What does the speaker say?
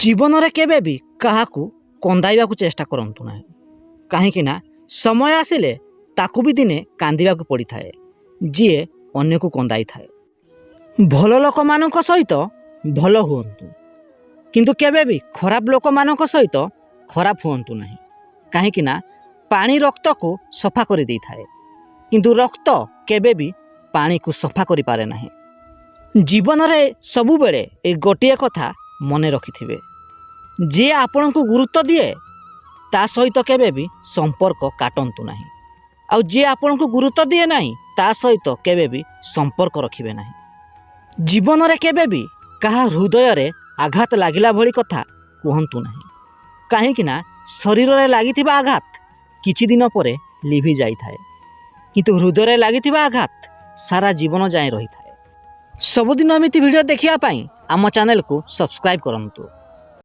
जीवन में केबे भी काहाकू कंदाइबाकू चेष्टा करंतु नाही काहेकि ना समय आसिले ताकू भी दिने कांदिबाकू पड़ी थाए जीए अन्य को कंदाई थाए। भल लोक मानक सहित भल हुअन्तु किंतु केबे भी खराब लोक मानक सहित खराब हुअन्तु नाही काहेकि ना पानी रक्त को सफा कर दे थाए किंतु रक्त केबे भी पानी को सफा करि पारे नाही। जीवन में सबु बेले ए गोटिए कथा मने रखिथिबे जे आपन को गुरुत्व दिए ता सहित केबे भी संपर्क काटंतु नाही आउ जे आपन को गुरुत्व दिए नाही ता सहित केबे भी संपर्क रखिबे नाही। जीवन में केबे भी कहा हृदय रे आघात लागिला भली कथा कहंतु नाही काहेकि ना शरीर रे लागिथिबा आघात किछि दिन परे लिभि जाई थाए किंतु हृदय रे लागिथिबा आघात सारा जीवन जाए रही थाए। सबुदिन एमिति वीडियो देखिया पाई आम चैनल को सब्सक्राइब करंतु।